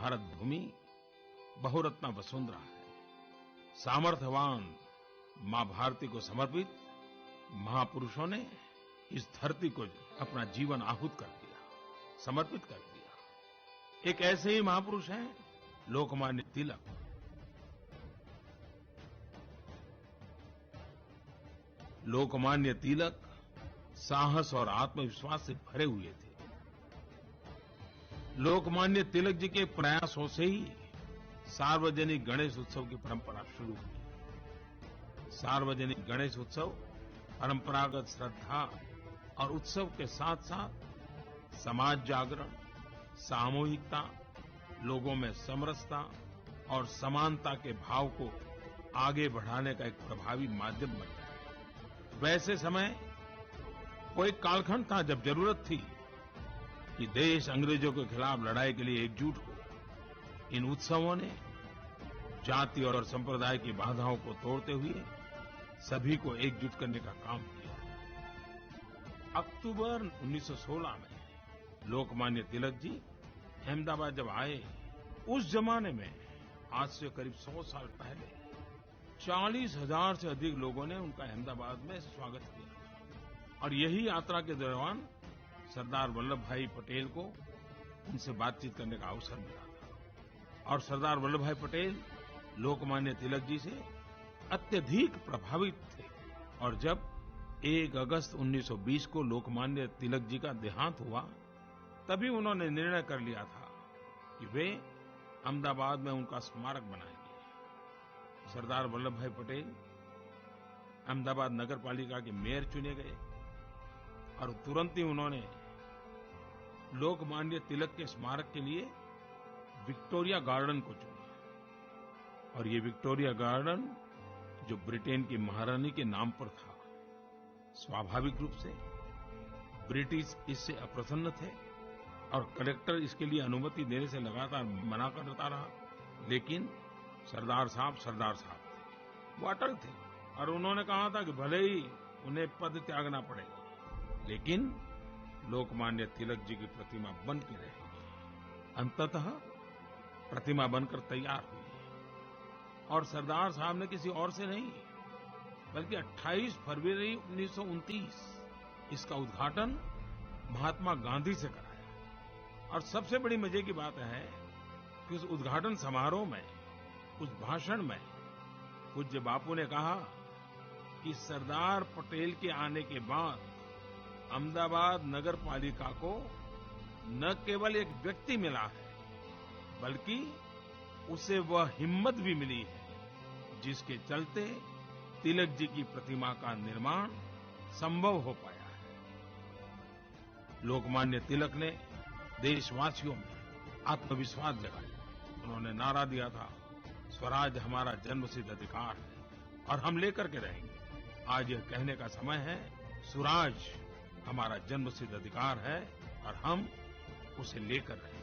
भारत भूमि बहुरत्ना वसुंधरा है। सामर्थ्यवान माँ भारती को समर्पित महापुरुषों ने इस धरती को अपना जीवन आहूत कर दिया, समर्पित कर दिया। एक ऐसे ही महापुरुष हैं लोकमान्य तिलक। लोकमान्य तिलक साहस और आत्मविश्वास से भरे हुए थे। लोकमान्य तिलक जी के प्रयासों से ही सार्वजनिक गणेश उत्सव की परंपरा शुरू हुई। सार्वजनिक गणेश उत्सव परंपरागत श्रद्धा और उत्सव के साथ साथ समाज जागरण, सामूहिकता, लोगों में समरसता और समानता के भाव को आगे बढ़ाने का एक प्रभावी माध्यम बन गया। वैसे समय वो एक कालखंड था जब जरूरत थी कि देश अंग्रेजों के खिलाफ लड़ाई के लिए एकजुट हो। इन उत्सवों ने जाति और संप्रदाय की बाधाओं को तोड़ते हुए सभी को एकजुट करने का काम किया। अक्टूबर 1916 में लोकमान्य तिलक जी अहमदाबाद जब आए, उस जमाने में आज से करीब 100 साल पहले 40,000 से अधिक लोगों ने उनका अहमदाबाद में स्वागत किया। और यही यात्रा के दौरान सरदार वल्लभ भाई पटेल को उनसे बातचीत करने का अवसर मिला था। और सरदार वल्लभ भाई पटेल लोकमान्य तिलक जी से अत्यधिक प्रभावित थे। और जब 1 अगस्त 1920 को लोकमान्य तिलक जी का देहांत हुआ, तभी उन्होंने निर्णय कर लिया था कि वे अहमदाबाद में उनका स्मारक बनाएंगे। सरदार वल्लभ भाई पटेल अहमदाबाद नगर पालिका के मेयर चुने गए और तुरंत ही उन्होंने लोकमान्य तिलक के स्मारक के लिए विक्टोरिया गार्डन को चुना। और ये विक्टोरिया गार्डन जो ब्रिटेन की महारानी के नाम पर था, स्वाभाविक रूप से ब्रिटिश इससे अप्रसन्न थे और कलेक्टर इसके लिए अनुमति देने से लगातार मना करता रहा। लेकिन सरदार साहब थे, वो अटल थे और उन्होंने कहा था कि भले ही उन्हें पद त्यागना पड़े, लेकिन लोकमान्य तिलक जी की प्रतिमा बन के रहेगी। अंततः प्रतिमा बनकर तैयार हुई और सरदार साहब ने किसी और से नहीं बल्कि 28 फरवरी 1929 इसका उद्घाटन महात्मा गांधी से कराया। और सबसे बड़ी मजे की बात है कि उस उद्घाटन समारोह में, उस भाषण में पूज्य बापू ने कहा कि सरदार पटेल के आने के बाद अहमदाबाद नगर पालिका को न केवल एक व्यक्ति मिला है, बल्कि उसे वह हिम्मत भी मिली है जिसके चलते तिलक जी की प्रतिमा का निर्माण संभव हो पाया है। लोकमान्य तिलक ने देशवासियों में आत्मविश्वास जगाया। उन्होंने नारा दिया था, स्वराज हमारा जन्मसिद्ध अधिकार है और हम लेकर के रहेंगे। आज यह कहने का समय है, स्वराज हमारा जन्मसिद्ध अधिकार है और हम उसे लेकर रहेंगे।